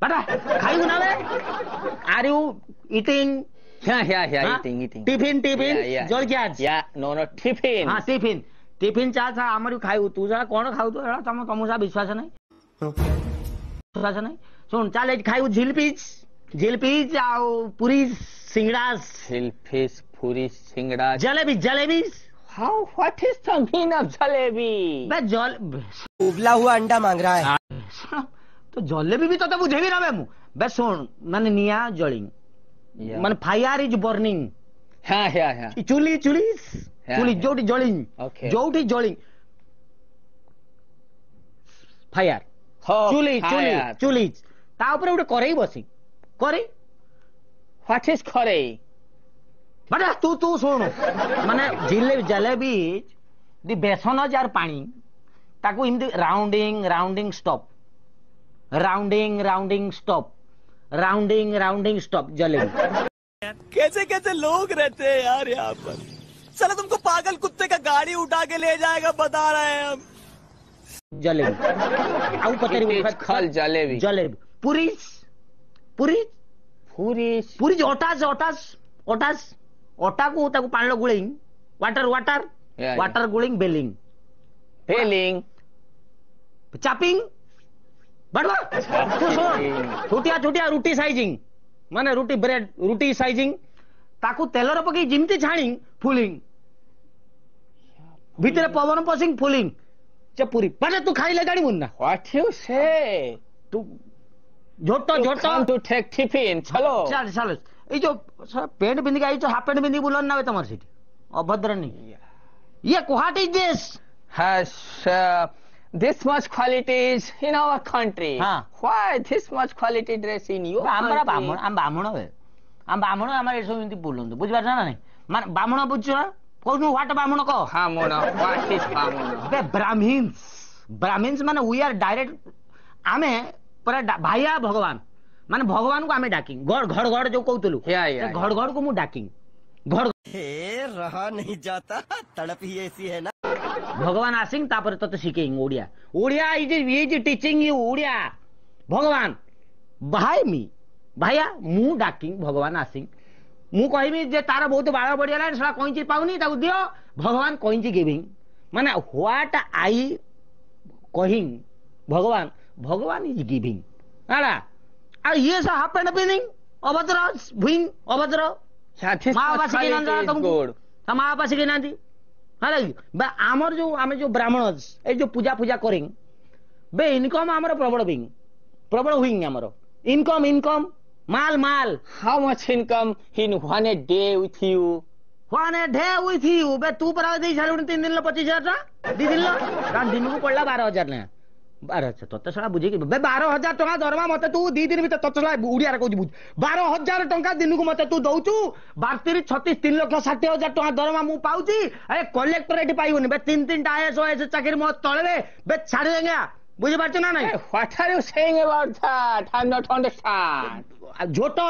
बेटा खाइबू ना बे are you eating eating. Tiffin Yeah. जलखिया No, tiffin. हाँ टिफिन चा चा आमर खाइबू तू जा कौन खाऊ तो एड़ा तुम सा विश्वास नहीं सुन चल खाइबू झिलपीज आउ पूरी सिंगड़ा Fish, puri, singda. Jalebi What is the meaning of jalebi? बे जल उबला हुआ अंडा मांग रहा है। तो जलेबी भी तो बुझेबी ना बे मु बे सुन माने निया जलिंग माने फायर इज बर्निंग Yeah. चुली Yeah. जोटी जलिंग Okay. जोटी जलिंग फायर चुली ता ऊपर उठे करेई बसी करे What is curry? बड़ा तू सुन माने जलेबी दी बेसन जार पानी ताकू इमती राउंडिंग स्टॉप जलेबी कैसे लोग रहते हैं यार यहाँ पर। साला तुमको पागल कुत्ते का गाड़ी उठा के ले जाएगा बता रहे हैं हम। जलेबी आउ पतरी It is called jalebi. Jalebi पूरी ओटास ओटा को ताकू पानी लो गुलिंग वाटर गुलिंग बेलिंग Filling. चापिंग बड़वा तू सुन छोटिया रुटी साइजिंग माने रुटी साइजिंग ताकू तेलर पकई जिमती छाणिंग फुलिंग भीतर पवन पसिंग फुलिंग पूरी बड़े तू खाई ले गाड़ी मुन्ना What you say? तू झोटो Come to take tiffin. चलो. चल ये जो पेंट बिंदी का जो हाफ पेंट बिंदी बुलन ना तुम्हार सीटी अभद्र नहीं ये what is this Has this much qualities in our country. हाँ. Why this much quality dress in your आमरा country? बामण आमर सब एमती बोलते बुझ पार ना नहीं मान बामण बुझ ना कौन व्हाट बामण कह Bhamana. What is Bhamana? बे ब्राह्मीन्स माने वी आर डायरेक्ट आमे पूरा भाइया भगवान माने भगवान को आमे डाकिंग घड़ जो कहतलु Yeah. घड़ को मु डाकिंग घड़ हे रहा नहीं जाता तड़प ही ऐसी है ना। भगवान आसिंग तापर तते शिखेंग Odia is teaching you Odia भगवान भाई मी भाइया मु डाकिंग भगवान आसिंग मु कहबी जे तार बहुत बाळ बढियाला सला कोइची पाउनी ताकू दियो भगवान कोइची गिविंग माने व्हाट आई कहिंग भगवान इज गिविंग आला आ ये सा हैपन बीइंग अभद्र Yeah, this माँ much बाबा के नंदा quality is तुमको good. माँ बाबा के नांदी हाले बे आमर जो आमे जो ब्राह्मण ए जो पूजा करें बे इनकम आमर प्रबल हुइंग आमर income mall How much income in 1 day with you? wane ढे हुई थी बे तू पर दे छाड़ 3 दिन लो 25,000 टा दी दिन लो रात दिन को पड़ला 12,000 ने 12,000 तो सला बुझे कि बे 12,000 टका दरमा मते तू 2 दिन भीतर तो सला उड़िया रे कहू बुझ 12,000 टका दिन को मते तू दउचू 32 36 3,60,000 टका दरमा मु पाउची अरे कलेक्टर एटी पाइबोनी बे 3 टा आईएएस चाकरी मो तळबे बे छाड़ देंगे बुझे पारछ ना नहीं Hey, what are you saying about that? I'm not understand. झोटो